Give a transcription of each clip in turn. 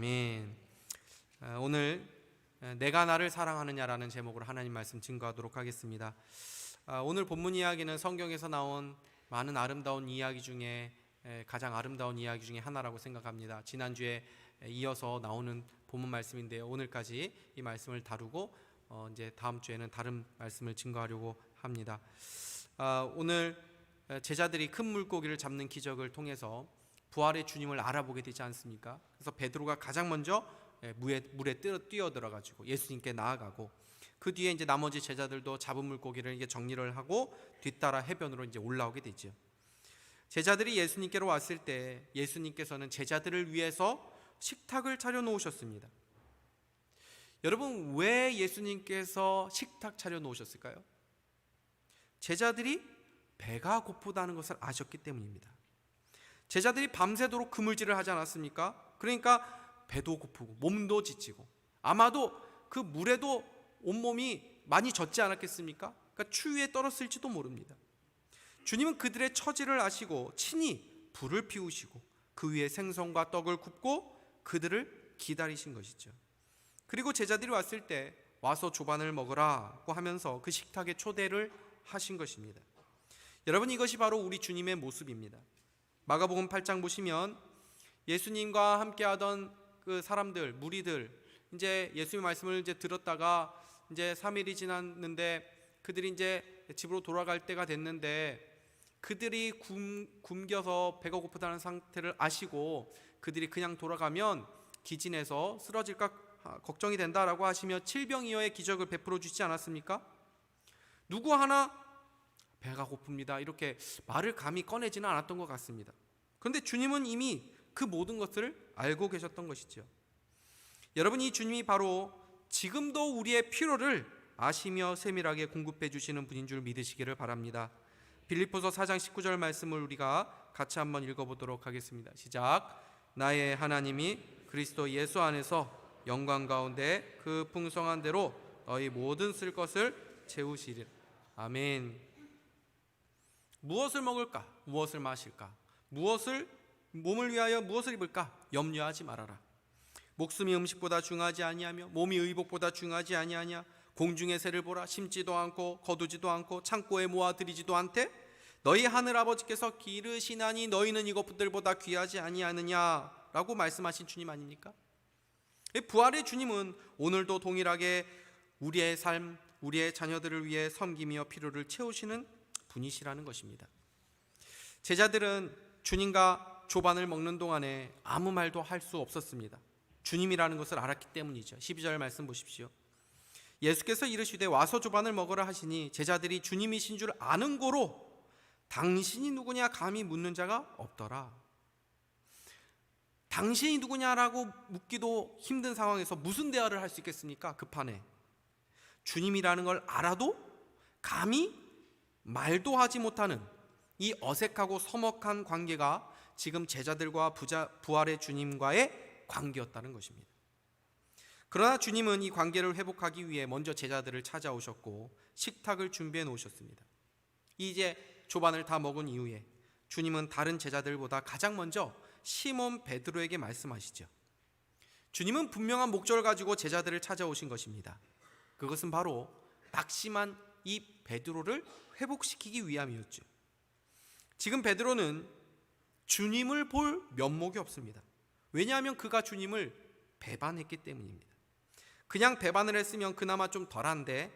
아멘. 오늘 내가 나를 사랑하느냐라는 제목으로 하나님 말씀 증거하도록 하겠습니다. 오늘 본문 이야기는 성경에서 나온 많은 아름다운 이야기 중에 가장 아름다운 이야기 중에 하나라고 생각합니다. 지난주에 이어서 나오는 본문 말씀인데요. 오늘까지 이 말씀을 다루고 이제 다음 주에는 다른 말씀을 증거하려고 합니다. 오늘 제자들이 큰 물고기를 잡는 기적을 통해서 부활의 주님을 알아보게 되지 않습니까? 그래서 베드로가 가장 먼저 물에 뛰어들어가지고 예수님께 나아가고, 그 뒤에 이제 나머지 제자들도 잡은 물고기를 이제 정리를 하고 뒤따라 해변으로 이제 올라오게 되죠. 제자들이 예수님께로 왔을 때 예수님께서는 제자들을 위해서 식탁을 차려 놓으셨습니다. 여러분, 왜 예수님께서 식탁 차려 놓으셨을까요? 제자들이 배가 고프다는 것을 아셨기 때문입니다. 제자들이 밤새도록 그물질을 하지 않았습니까? 그러니까 배도 고프고 몸도 지치고 아마도 그 물에도 온몸이 많이 젖지 않았겠습니까? 그러니까 추위에 떨었을지도 모릅니다. 주님은 그들의 처지를 아시고 친히 불을 피우시고 그 위에 생선과 떡을 굽고 그들을 기다리신 것이죠. 그리고 제자들이 왔을 때 와서 조반을 먹으라고 하면서 그 식탁에 초대를 하신 것입니다. 여러분, 이것이 바로 우리 주님의 모습입니다. 마가복음 8장 보시면 예수님과 함께하던 그 사람들, 무리들, 이제 예수님의 말씀을 이제 들었다가 이제 3일이 지났는데 그들이 이제 집으로 돌아갈 때가 됐는데, 그들이 굶겨서 배가 고프다는 상태를 아시고 그들이 그냥 돌아가면 기진해서 쓰러질까 걱정이 된다라고 하시며 칠병이어의 기적을 베풀어 주시지 않았습니까? 누구 하나 배가 고픕니다 이렇게 말을 감히 꺼내지는 않았던 것 같습니다. 그런데 주님은 이미 그 모든 것을 알고 계셨던 것이죠. 여러분, 이 주님이 바로 지금도 우리의 필요를 아시며 세밀하게 공급해 주시는 분인 줄 믿으시기를 바랍니다. 빌립보서 4장 19절 말씀을 우리가 같이 한번 읽어보도록 하겠습니다. 시작. 나의 하나님이 그리스도 예수 안에서 영광 가운데 그 풍성한 대로 너희 모든 쓸 것을 채우시리라. 아멘. 무엇을 먹을까? 무엇을 마실까? 몸을 위하여 무엇을 입을까? 염려하지 말아라. 목숨이 음식보다 중하지 아니하며 몸이 의복보다 중하지 아니하냐? 공중의 새를 보라. 심지도 않고 거두지도 않고 창고에 모아들이지도 않되 너희 하늘 아버지께서 기르시나니 너희는 이것들보다 귀하지 아니하느냐라고 말씀하신 주님 아닙니까? 부활의 주님은 오늘도 동일하게 우리의 삶, 우리의 자녀들을 위해 섬기며 필요를 채우시는 분이시라는 것입니다. 제자들은 주님과 조반을 먹는 동안에 아무 말도 할 수 없었습니다. 주님이라는 것을 알았기 때문이죠. 12절 말씀 보십시오. 예수께서 이르시되 와서 조반을 먹으라 하시니 제자들이 주님이신 줄 아는 고로 당신이 누구냐 감히 묻는 자가 없더라. 당신이 누구냐라고 묻기도 힘든 상황에서 무슨 대화를 할 수 있겠습니까? 급하네. 주님이라는 걸 알아도 감히 말도 하지 못하는 이 어색하고 서먹한 관계가 지금 제자들과 부활의 주님과의 관계였다는 것입니다. 그러나 주님은 이 관계를 회복하기 위해 먼저 제자들을 찾아오셨고 식탁을 준비해 놓으셨습니다. 이제 조반을 다 먹은 이후에 주님은 다른 제자들보다 가장 먼저 시몬 베드로에게 말씀하시죠. 주님은 분명한 목적을 가지고 제자들을 찾아오신 것입니다. 그것은 바로 낙심한 이 베드로를 회복시키기 위함이었죠. 지금 베드로는 주님을 볼 면목이 없습니다. 왜냐하면 그가 주님을 배반했기 때문입니다. 그냥 배반을 했으면 그나마 좀 덜한데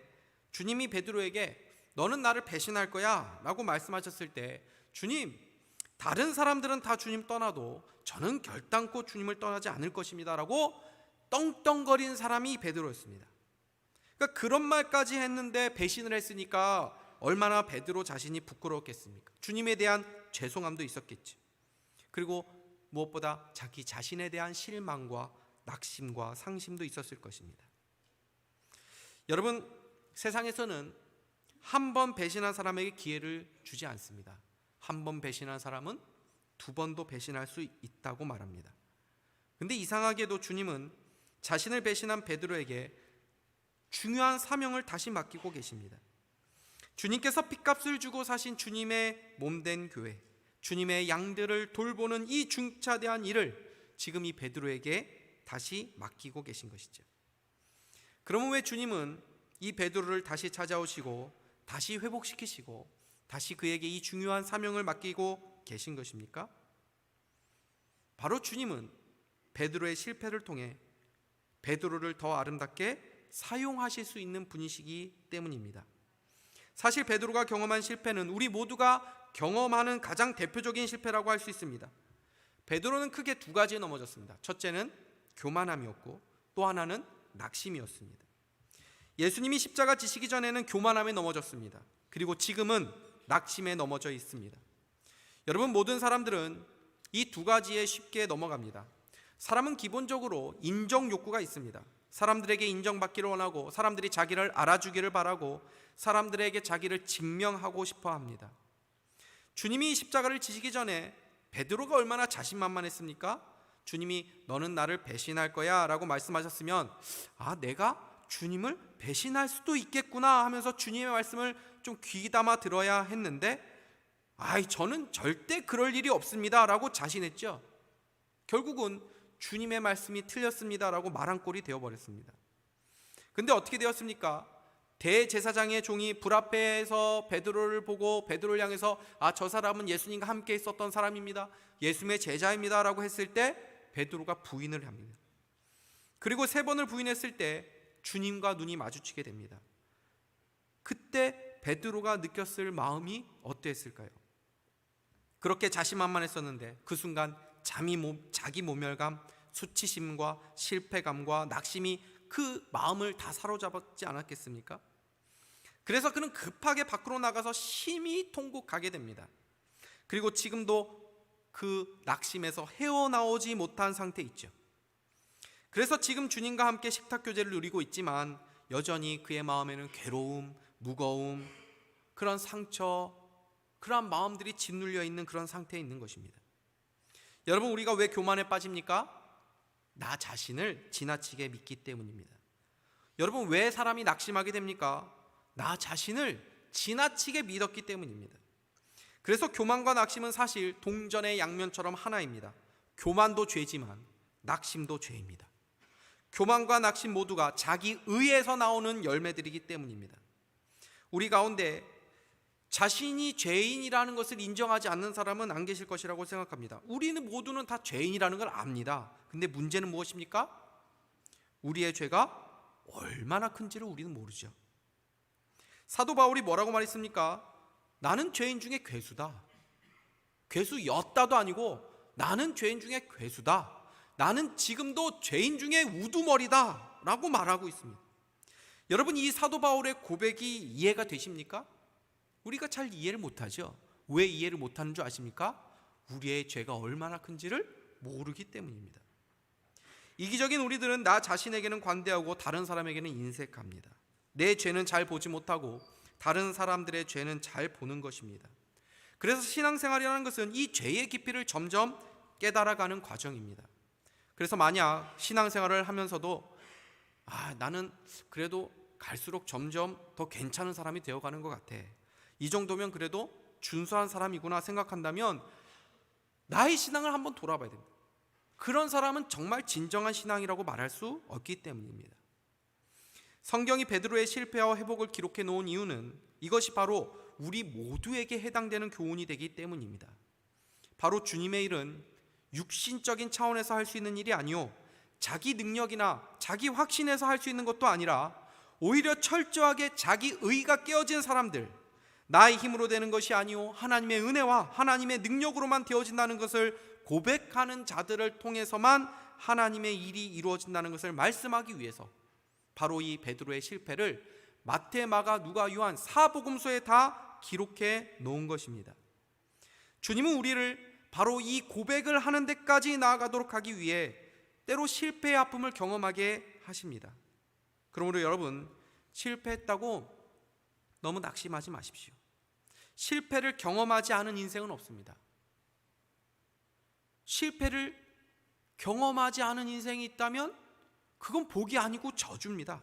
주님이 베드로에게 너는 나를 배신할 거야 라고 말씀하셨을 때 주님, 다른 사람들은 다 주님 떠나도 저는 결단코 주님을 떠나지 않을 것입니다 라고 떵떵거린 사람이 베드로였습니다. 그러니까 그런 말까지 했는데 배신을 했으니까 얼마나 베드로 자신이 부끄러웠겠습니까? 주님에 대한 죄송함도 있었겠지. 그리고 무엇보다 자기 자신에 대한 실망과 낙심과 상심도 있었을 것입니다. 여러분, 세상에서는 한 번 배신한 사람에게 기회를 주지 않습니다. 한 번 배신한 사람은 두 번도 배신할 수 있다고 말합니다. 그런데 이상하게도 주님은 자신을 배신한 베드로에게 중요한 사명을 다시 맡기고 계십니다. 주님께서 핏값을 주고 사신 주님의 몸된 교회, 주님의 양들을 돌보는 이 중차대한 일을 지금 이 베드로에게 다시 맡기고 계신 것이죠. 그러면 왜 주님은 이 베드로를 다시 찾아오시고 다시 회복시키시고 다시 그에게 이 중요한 사명을 맡기고 계신 것입니까? 바로 주님은 베드로의 실패를 통해 베드로를 더 아름답게 사용하실 수 있는 분이시기 때문입니다. 사실 베드로가 경험한 실패는 우리 모두가 경험하는 가장 대표적인 실패라고 할 수 있습니다. 베드로는 크게 두 가지에 넘어졌습니다. 첫째는 교만함이었고 또 하나는 낙심이었습니다. 예수님이 십자가 지시기 전에는 교만함에 넘어졌습니다. 그리고 지금은 낙심에 넘어져 있습니다. 여러분, 모든 사람들은 이 두 가지에 쉽게 넘어갑니다. 사람은 기본적으로 인정 욕구가 있습니다. 사람들에게 인정받기를 원하고 사람들이 자기를 알아주기를 바라고 사람들에게 자기를 증명하고 싶어 합니다. 주님이 십자가를 지시기 전에 베드로가 얼마나 자신만만했습니까? 주님이 너는 나를 배신할 거야 라고 말씀하셨으면 내가 주님을 배신할 수도 있겠구나 하면서 주님의 말씀을 좀 귀담아 들어야 했는데 저는 절대 그럴 일이 없습니다 라고 자신했죠. 결국은 주님의 말씀이 틀렸습니다 라고 말한 꼴이 되어버렸습니다. 근데 어떻게 되었습니까? 대제사장의 종이 불 앞에서 베드로를 보고 베드로를 향해서 저 사람은 예수님과 함께 있었던 사람입니다, 예수님의 제자입니다 라고 했을 때 베드로가 부인을 합니다. 그리고 3번을 부인했을 때 주님과 눈이 마주치게 됩니다. 그때 베드로가 느꼈을 마음이 어땠을까요? 그렇게 자신만만했었는데 그 순간 자기 모멸감, 수치심과 실패감과 낙심이 그 마음을 다 사로잡았지 않았겠습니까? 그래서 그는 급하게 밖으로 나가서 심히 통곡하게 됩니다. 그리고 지금도 그 낙심에서 헤어나오지 못한 상태에 있죠. 그래서 지금 주님과 함께 식탁 교제를 누리고 있지만 여전히 그의 마음에는 괴로움, 무거움, 그런 상처, 그러한 마음들이 짓눌려 있는 그런 상태에 있는 것입니다. 여러분, 우리가 왜 교만에 빠집니까? 나 자신을 지나치게 믿기 때문입니다. 여러분, 왜 사람이 낙심하게 됩니까? 나 자신을 지나치게 믿었기 때문입니다. 그래서 교만과 낙심은 사실 동전의 양면처럼 하나입니다. 교만도 죄지만 낙심도 죄입니다. 교만과 낙심 모두가 자기 의에서 나오는 열매들이기 때문입니다. 우리 가운데 자신이 죄인이라는 것을 인정하지 않는 사람은 안 계실 것이라고 생각합니다. 우리는 모두는 다 죄인이라는 걸 압니다. 근데 문제는 무엇입니까? 우리의 죄가 얼마나 큰지를 우리는 모르죠. 사도 바울이 뭐라고 말했습니까? 나는 죄인 중에 괴수다. 괴수였다도 아니고 나는 죄인 중에 괴수다. 나는 지금도 죄인 중에 우두머리다 라고 말하고 있습니다. 여러분, 이 사도 바울의 고백이 이해가 되십니까? 우리가 잘 이해를 못하죠. 왜 이해를 못하는 줄 아십니까? 우리의 죄가 얼마나 큰지를 모르기 때문입니다. 이기적인 우리들은 나 자신에게는 관대하고 다른 사람에게는 인색합니다. 내 죄는 잘 보지 못하고 다른 사람들의 죄는 잘 보는 것입니다. 그래서 신앙생활이라는 것은 이 죄의 깊이를 점점 깨달아가는 과정입니다. 그래서 만약 신앙생활을 하면서도 나는 그래도 갈수록 점점 더 괜찮은 사람이 되어가는 것 같아, 이 정도면 그래도 준수한 사람이구나 생각한다면 나의 신앙을 한번 돌아봐야 됩니다. 그런 사람은 정말 진정한 신앙이라고 말할 수 없기 때문입니다. 성경이 베드로의 실패와 회복을 기록해 놓은 이유는 이것이 바로 우리 모두에게 해당되는 교훈이 되기 때문입니다. 바로 주님의 일은 육신적인 차원에서 할 수 있는 일이 아니요, 자기 능력이나 자기 확신에서 할 수 있는 것도 아니라 오히려 철저하게 자기 의가 깨어진 사람들, 나의 힘으로 되는 것이 아니요 하나님의 은혜와 하나님의 능력으로만 되어진다는 것을 고백하는 자들을 통해서만 하나님의 일이 이루어진다는 것을 말씀하기 위해서 바로 이 베드로의 실패를 마태, 마가, 누가, 요한 4복음서에 다 기록해 놓은 것입니다. 주님은 우리를 바로 이 고백을 하는 데까지 나아가도록 하기 위해 때로 실패의 아픔을 경험하게 하십니다. 그러므로 여러분, 실패했다고 너무 낙심하지 마십시오. 실패를 경험하지 않은 인생은 없습니다. 실패를 경험하지 않은 인생이 있다면 그건 복이 아니고 저주입니다.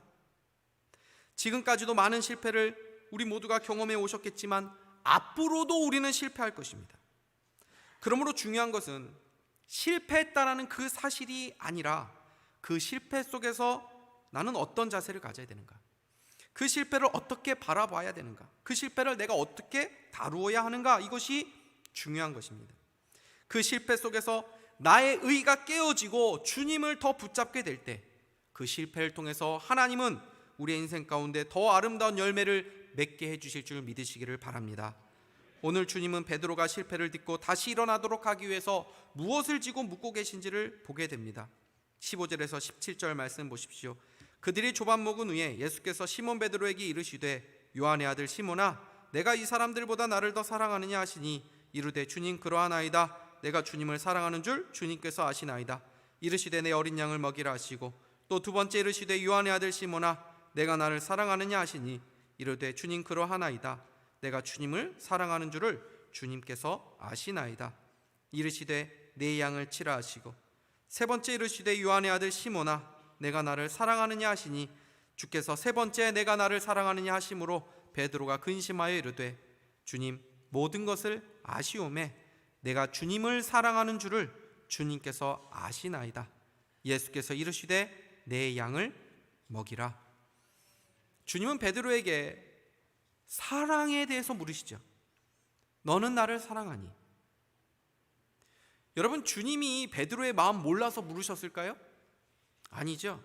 지금까지도 많은 실패를 우리 모두가 경험해 오셨겠지만 앞으로도 우리는 실패할 것입니다. 그러므로 중요한 것은 실패했다라는 그 사실이 아니라 그 실패 속에서 나는 어떤 자세를 가져야 되는가? 그 실패를 어떻게 바라봐야 되는가? 그 실패를 내가 어떻게 다루어야 하는가? 이것이 중요한 것입니다. 그 실패 속에서 나의 의가 깨어지고 주님을 더 붙잡게 될 때, 그 실패를 통해서 하나님은 우리의 인생 가운데 더 아름다운 열매를 맺게 해주실 줄 믿으시기를 바랍니다. 오늘 주님은 베드로가 실패를 딛고 다시 일어나도록 하기 위해서 무엇을 지고 묻고 계신지를 보게 됩니다. 15절에서 17절 말씀 보십시오. 그들이 조반 먹은 후에 예수께서 시몬 베드로에게 이르시되 요한의 아들 시몬아, 내가 이 사람들보다 나를 더 사랑하느냐 하시니 이르되 주님 그러하나이다. 내가 주님을 사랑하는 줄 주님께서 아시나이다. 이르시되 내 어린 양을 먹이라 하시고 또 두 번째 이르시되 요한의 아들 시몬아, 내가 나를 사랑하느냐 하시니 이르되 주님 그러하나이다. 내가 주님을 사랑하는 줄을 주님께서 아시나이다. 이르시되 내 양을 치라 하시고 세 번째 이르시되 요한의 아들 시몬아, 내가 나를 사랑하느냐 하시니 주께서 세 번째 내가 나를 사랑하느냐 하심으로 베드로가 근심하여 이르되 주님 모든 것을 아시오매 내가 주님을 사랑하는 줄을 주님께서 아시나이다. 예수께서 이르시되 내 양을 먹이라. 주님은 베드로에게 사랑에 대해서 물으시죠. 너는 나를 사랑하니? 여러분, 주님이 베드로의 마음 몰라서 물으셨을까요? 아니죠.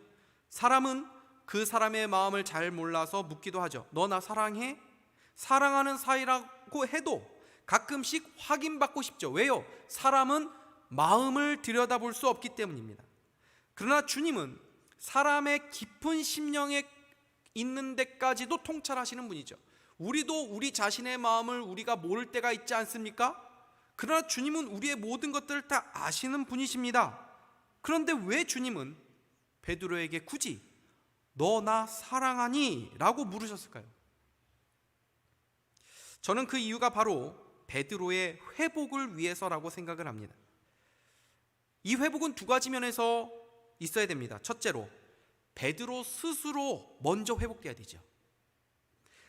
사람은 그 사람의 마음을 잘 몰라서 묻기도 하죠. 너 나 사랑해? 사랑하는 사이라고 해도 가끔씩 확인받고 싶죠. 왜요? 사람은 마음을 들여다볼 수 없기 때문입니다. 그러나 주님은 사람의 깊은 심령에 있는 데까지도 통찰하시는 분이죠. 우리도 우리 자신의 마음을 우리가 모를 때가 있지 않습니까? 그러나 주님은 우리의 모든 것들을 다 아시는 분이십니다. 그런데 왜 주님은 베드로에게 굳이 너 나 사랑하니? 라고 물으셨을까요? 저는 그 이유가 바로 베드로의 회복을 위해서라고 생각을 합니다. 이 회복은 두 가지 면에서 있어야 됩니다. 첫째로 베드로 스스로 먼저 회복돼야 되죠.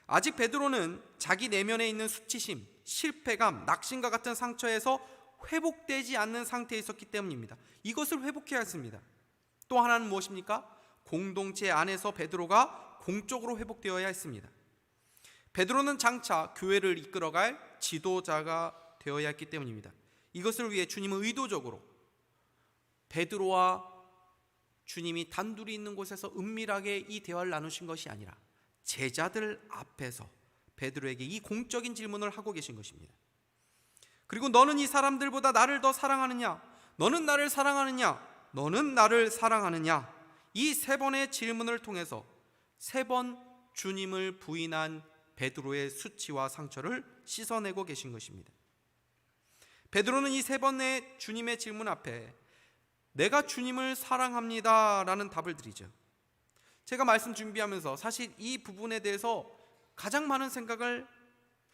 아직 베드로는 자기 내면에 있는 수치심, 실패감, 낙심과 같은 상처에서 회복되지 않는 상태에 있었기 때문입니다. 이것을 회복해야 했습니다. 또 하나는 무엇입니까? 공동체 안에서 베드로가 공적으로 회복되어야 했습니다. 베드로는 장차 교회를 이끌어갈 지도자가 되어야 했기 때문입니다. 이것을 위해 주님은 의도적으로 베드로와 주님이 단둘이 있는 곳에서 은밀하게 이 대화를 나누신 것이 아니라 제자들 앞에서 베드로에게 이 공적인 질문을 하고 계신 것입니다. 그리고 너는 이 사람들보다 나를 더 사랑하느냐? 너는 나를 사랑하느냐? 너는 나를 사랑하느냐? 이 세 번의 질문을 통해서 세 번 주님을 부인한 베드로의 수치와 상처를 씻어내고 계신 것입니다. 베드로는 이 세 번의 주님의 질문 앞에 내가 주님을 사랑합니다 라는 답을 드리죠. 제가 말씀 준비하면서 사실 이 부분에 대해서 가장 많은 생각을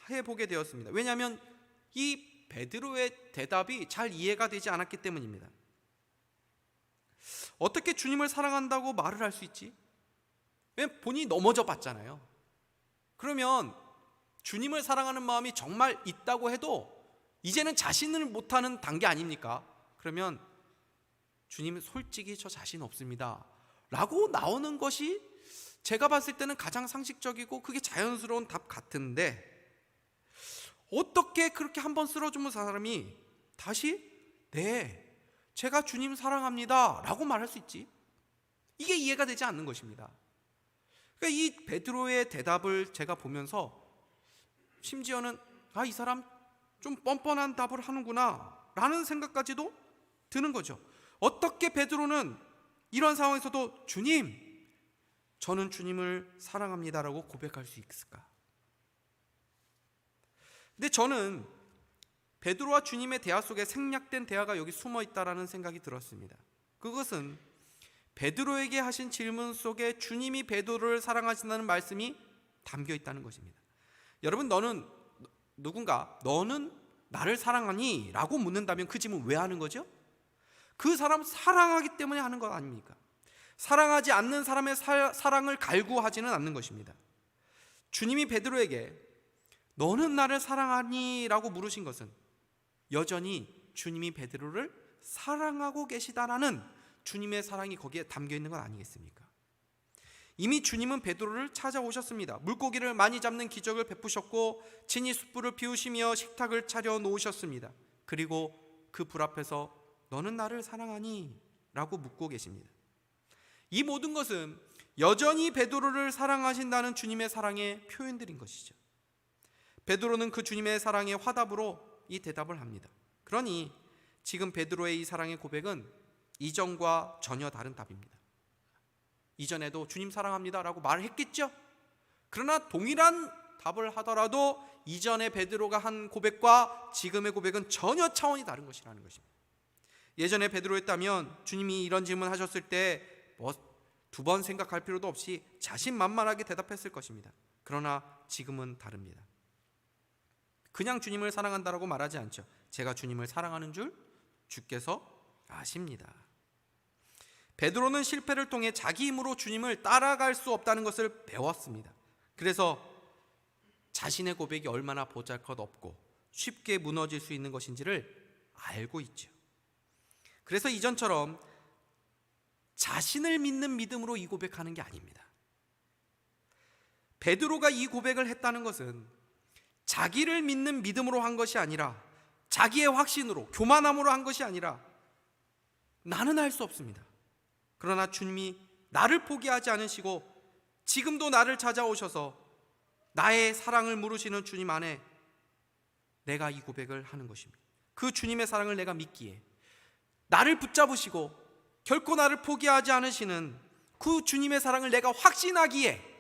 해보게 되었습니다. 왜냐하면 이 베드로의 대답이 잘 이해가 되지 않았기 때문입니다. 어떻게 주님을 사랑한다고 말을 할 수 있지? 왜 본인이 넘어져 봤잖아요. 그러면 주님을 사랑하는 마음이 정말 있다고 해도 이제는 자신을 못하는 단계 아닙니까? 그러면 주님 솔직히 저 자신 없습니다 라고 나오는 것이 제가 봤을 때는 가장 상식적이고 그게 자연스러운 답 같은데, 어떻게 그렇게 한번 쓰러지는 사람이 다시 네 제가 주님 사랑합니다 라고 말할 수 있지? 이게 이해가 되지 않는 것입니다. 그러니까 이 베드로의 대답을 제가 보면서 심지어는 이 사람 좀 뻔뻔한 답을 하는구나 라는 생각까지도 드는 거죠. 어떻게 베드로는 이런 상황에서도 주님, 저는 주님을 사랑합니다라고 고백할 수 있을까? 근데 저는 베드로와 주님의 대화 속에 생략된 대화가 여기 숨어 있다라는 생각이 들었습니다. 그것은 베드로에게 하신 질문 속에 주님이 베드로를 사랑하신다는 말씀이 담겨 있다는 것입니다. 여러분, 너는 나를 사랑하니? 라고 묻는다면 그 질문 왜 하는 거죠? 그 사람 사랑하기 때문에 하는 것 아닙니까? 사랑하지 않는 사람의 사랑을 갈구하지는 않는 것입니다. 주님이 베드로에게 너는 나를 사랑하니? 라고 물으신 것은 여전히 주님이 베드로를 사랑하고 계시다라는 주님의 사랑이 거기에 담겨 있는 건 아니겠습니까? 이미 주님은 베드로를 찾아오셨습니다. 물고기를 많이 잡는 기적을 베푸셨고 친히 숯불을 피우시며 식탁을 차려 놓으셨습니다. 그리고 그 불 앞에서 너는 나를 사랑하니? 라고 묻고 계십니다. 이 모든 것은 여전히 베드로를 사랑하신다는 주님의 사랑의 표현들인 것이죠. 베드로는 그 주님의 사랑의 화답으로 이 대답을 합니다. 그러니 지금 베드로의 이 사랑의 고백은 이전과 전혀 다른 답입니다. 이전에도 주님 사랑합니다 라고 말을 했겠죠. 그러나 동일한 답을 하더라도 이전에 베드로가 한 고백과 지금의 고백은 전혀 차원이 다른 것이라는 것입니다. 예전에 베드로였다면 주님이 이런 질문하셨을 때 두 번 생각할 필요도 없이 자신만만하게 대답했을 것입니다. 그러나 지금은 다릅니다. 그냥 주님을 사랑한다라고 말하지 않죠. 제가 주님을 사랑하는 줄 주께서 아십니다. 베드로는 실패를 통해 자기 힘으로 주님을 따라갈 수 없다는 것을 배웠습니다. 그래서 자신의 고백이 얼마나 보잘것없고 쉽게 무너질 수 있는 것인지를 알고 있죠. 그래서 이전처럼 자신을 믿는 믿음으로 이 고백하는 게 아닙니다. 베드로가 이 고백을 했다는 것은 자기를 믿는 믿음으로 한 것이 아니라 자기의 확신으로, 교만함으로 한 것이 아니라 나는 할 수 없습니다. 그러나 주님이 나를 포기하지 않으시고 지금도 나를 찾아오셔서 나의 사랑을 물으시는 주님 안에 내가 이 고백을 하는 것입니다. 그 주님의 사랑을 내가 믿기에, 나를 붙잡으시고 결코 나를 포기하지 않으시는 그 주님의 사랑을 내가 확신하기에,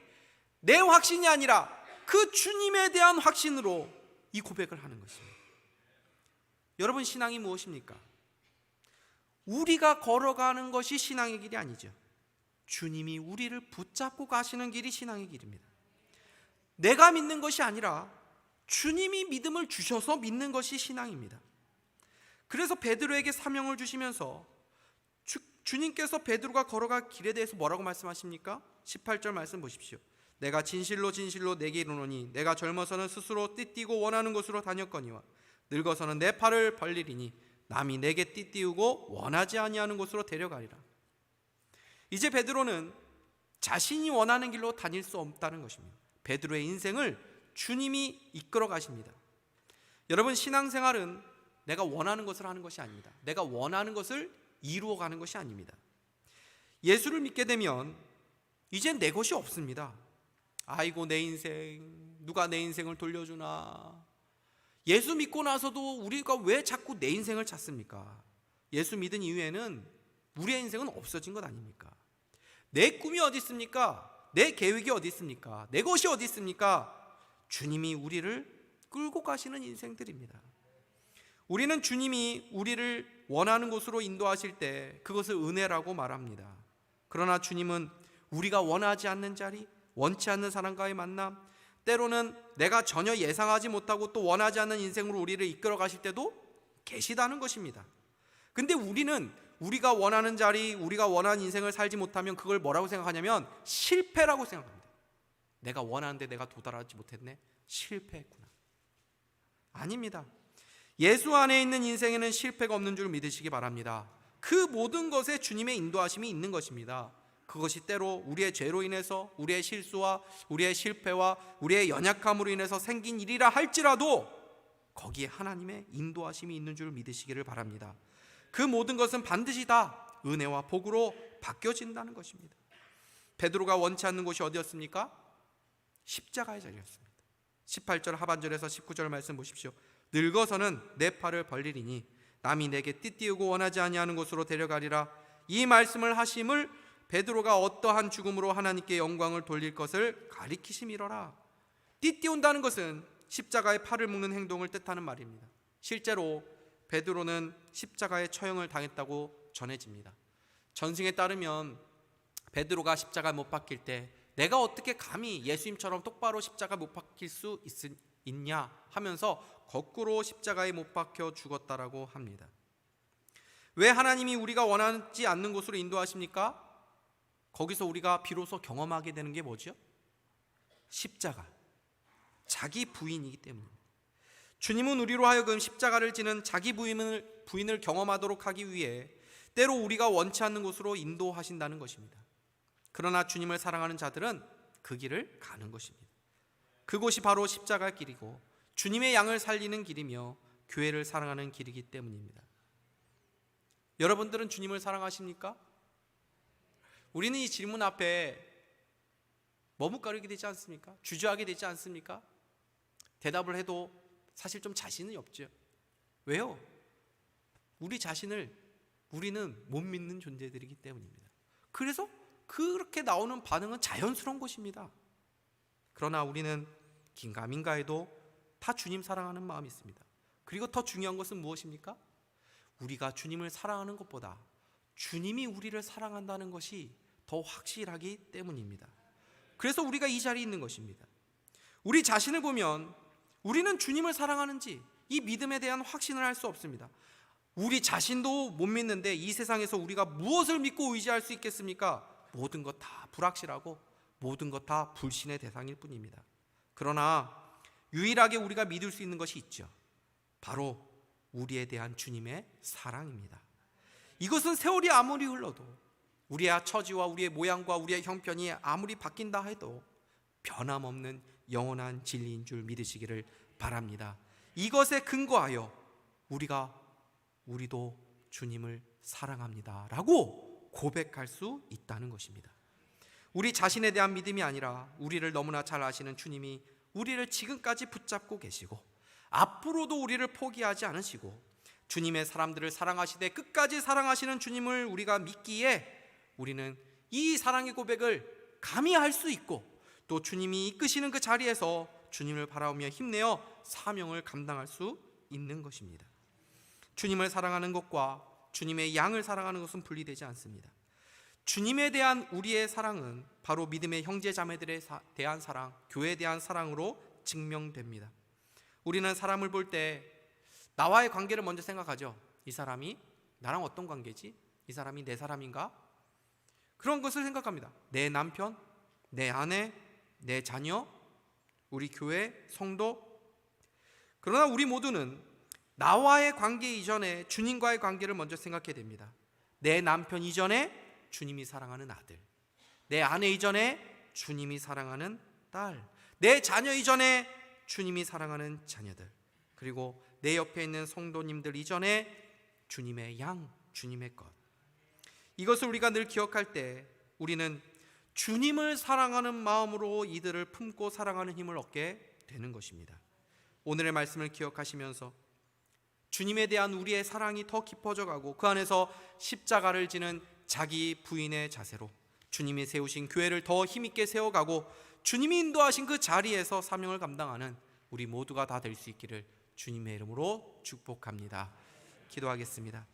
내 확신이 아니라 그 주님에 대한 확신으로 이 고백을 하는 것입니다. 여러분, 신앙이 무엇입니까? 우리가 걸어가는 것이 신앙의 길이 아니죠. 주님이 우리를 붙잡고 가시는 길이 신앙의 길입니다. 내가 믿는 것이 아니라 주님이 믿음을 주셔서 믿는 것이 신앙입니다. 그래서 베드로에게 사명을 주시면서 주님께서 베드로가 걸어갈 길에 대해서 뭐라고 말씀하십니까? 18절 말씀 보십시오. 내가 진실로 진실로 내게 이르노니 내가 젊어서는 스스로 띠띠고 원하는 곳으로 다녔거니와 늙어서는 내 팔을 벌리리니 남이 내게 띠띠우고 원하지 아니하는 곳으로 데려가리라. 이제 베드로는 자신이 원하는 길로 다닐 수 없다는 것입니다. 베드로의 인생을 주님이 이끌어 가십니다. 여러분, 신앙생활은 내가 원하는 것을 하는 것이 아닙니다. 내가 원하는 것을 이루어가는 것이 아닙니다. 예수를 믿게 되면 이젠 내 것이 없습니다. 아이고 내 인생, 누가 내 인생을 돌려주나. 예수 믿고 나서도 우리가 왜 자꾸 내 인생을 찾습니까? 예수 믿은 이후에는 우리의 인생은 없어진 것 아닙니까? 내 꿈이 어디 있습니까? 내 계획이 어디 있습니까? 내 것이 어디 있습니까? 주님이 우리를 끌고 가시는 인생들입니다. 우리는 주님이 우리를 원하는 곳으로 인도하실 때 그것을 은혜라고 말합니다. 그러나 주님은 우리가 원하지 않는 자리, 원치 않는 사람과의 만남, 때로는 내가 전혀 예상하지 못하고 또 원하지 않는 인생으로 우리를 이끌어 가실 때도 계시다는 것입니다. 근데 우리는 우리가 원하는 자리, 우리가 원하는 인생을 살지 못하면 그걸 뭐라고 생각하냐면 실패라고 생각합니다. 내가 원하는데 내가 도달하지 못했네, 실패했구나. 아닙니다. 예수 안에 있는 인생에는 실패가 없는 줄 믿으시기 바랍니다. 그 모든 것에 주님의 인도하심이 있는 것입니다. 그것이 때로 우리의 죄로 인해서, 우리의 실수와 우리의 실패와 우리의 연약함으로 인해서 생긴 일이라 할지라도 거기에 하나님의 인도하심이 있는 줄 믿으시기를 바랍니다. 그 모든 것은 반드시 다 은혜와 복으로 바뀌어진다는 것입니다. 베드로가 원치 않는 곳이 어디였습니까? 십자가의 자리였습니다. 18절 하반절에서 19절 말씀 보십시오. 늙어서는 내 팔을 벌리리니 남이 내게 띠띠우고 원하지 아니하는 곳으로 데려가리라. 이 말씀을 하심을 베드로가 어떠한 죽음으로 하나님께 영광을 돌릴 것을 가리키심이로라. 띠띠운다는 것은 십자가에 팔을 묶는 행동을 뜻하는 말입니다. 실제로 베드로는 십자가에 처형을 당했다고 전해집니다. 전승에 따르면 베드로가 십자가에 못 박힐 때 내가 어떻게 감히 예수님처럼 똑바로 십자가 못 박힐 수 있냐 하면서 거꾸로 십자가에 못 박혀 죽었다라고 합니다. 왜 하나님이 우리가 원하지 않는 곳으로 인도하십니까? 거기서 우리가 비로소 경험하게 되는 게 뭐죠? 십자가, 자기 부인이기 때문입니다. 주님은 우리로 하여금 십자가를 지는 자기 부인을 경험하도록 하기 위해 때로 우리가 원치 않는 곳으로 인도하신다는 것입니다. 그러나 주님을 사랑하는 자들은 그 길을 가는 것입니다. 그곳이 바로 십자가의 길이고 주님의 양을 살리는 길이며 교회를 사랑하는 길이기 때문입니다. 여러분들은 주님을 사랑하십니까? 우리는 이 질문 앞에 머뭇거리게 되지 않습니까? 주저하게 되지 않습니까? 대답을 해도 사실 좀 자신이 없죠. 왜요? 우리 자신을 우리는 못 믿는 존재들이기 때문입니다. 그래서 그렇게 나오는 반응은 자연스러운 것입니다. 그러나 우리는 긴가민가 해도 다 주님 사랑하는 마음이 있습니다. 그리고 더 중요한 것은 무엇입니까? 우리가 주님을 사랑하는 것보다 주님이 우리를 사랑한다는 것이 더 확실하기 때문입니다. 그래서 우리가 이 자리에 있는 것입니다. 우리 자신을 보면 우리는 주님을 사랑하는지 이 믿음에 대한 확신을 할 수 없습니다. 우리 자신도 못 믿는데 이 세상에서 우리가 무엇을 믿고 의지할 수 있겠습니까? 모든 것 다 불확실하고 모든 것 다 불신의 대상일 뿐입니다. 그러나 유일하게 우리가 믿을 수 있는 것이 있죠. 바로 우리에 대한 주님의 사랑입니다. 이것은 세월이 아무리 흘러도 우리의 처지와 우리의 모양과 우리의 형편이 아무리 바뀐다 해도 변함없는 영원한 진리인 줄 믿으시기를 바랍니다. 이것에 근거하여 우리도 주님을 사랑합니다 라고 고백할 수 있다는 것입니다. 우리 자신에 대한 믿음이 아니라 우리를 너무나 잘 아시는 주님이 우리를 지금까지 붙잡고 계시고 앞으로도 우리를 포기하지 않으시고 주님의 사람들을 사랑하시되 끝까지 사랑하시는 주님을 우리가 믿기에 우리는 이 사랑의 고백을 감히 할 수 있고 또 주님이 이끄시는 그 자리에서 주님을 바라보며 힘내어 사명을 감당할 수 있는 것입니다. 주님을 사랑하는 것과 주님의 양을 사랑하는 것은 분리되지 않습니다. 주님에 대한 우리의 사랑은 바로 믿음의 형제 자매들에 대한 사랑, 교회에 대한 사랑으로 증명됩니다. 우리는 사람을 볼 때 나와의 관계를 먼저 생각하죠. 이 사람이 나랑 어떤 관계지? 이 사람이 내 사람인가? 그런 것을 생각합니다. 내 남편, 내 아내, 내 자녀, 우리 교회, 성도. 그러나 우리 모두는 나와의 관계 이전에 주님과의 관계를 먼저 생각해야 됩니다. 내 남편 이전에 주님이 사랑하는 아들, 내 아내 이전에 주님이 사랑하는 딸, 내 자녀 이전에 주님이 사랑하는 자녀들, 그리고 내 옆에 있는 성도님들 이전에 주님의 양, 주님의 것. 이것을 우리가 늘 기억할 때 우리는 주님을 사랑하는 마음으로 이들을 품고 사랑하는 힘을 얻게 되는 것입니다. 오늘의 말씀을 기억하시면서 주님에 대한 우리의 사랑이 더 깊어져 가고 그 안에서 십자가를 지는 자기 부인의 자세로 주님이 세우신 교회를 더 힘있게 세워가고 주님이 인도하신 그 자리에서 사명을 감당하는 우리 모두가 다 될 수 있기를 주님의 이름으로 축복합니다. 기도하겠습니다.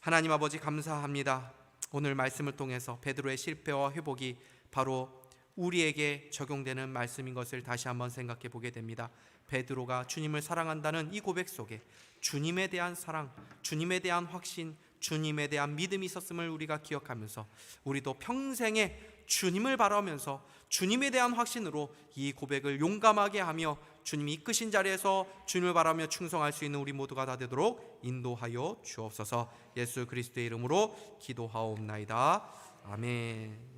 하나님 아버지 감사합니다. 오늘 말씀을 통해서 베드로의 실패와 회복이 바로 우리에게 적용되는 말씀인 것을 다시 한번 생각해 보게 됩니다. 베드로가 주님을 사랑한다는 이 고백 속에 주님에 대한 사랑, 주님에 대한 확신, 주님에 대한 믿음이 있었음을 우리가 기억하면서 우리도 평생에 주님을 바라보면서 주님에 대한 확신으로 이 고백을 용감하게 하며 주님이 이끄신 자리에서 주님을 바라며 충성할 수 있는 우리 모두가 다 되도록 인도하여 주옵소서. 예수 그리스도의 이름으로 기도하옵나이다. 아멘.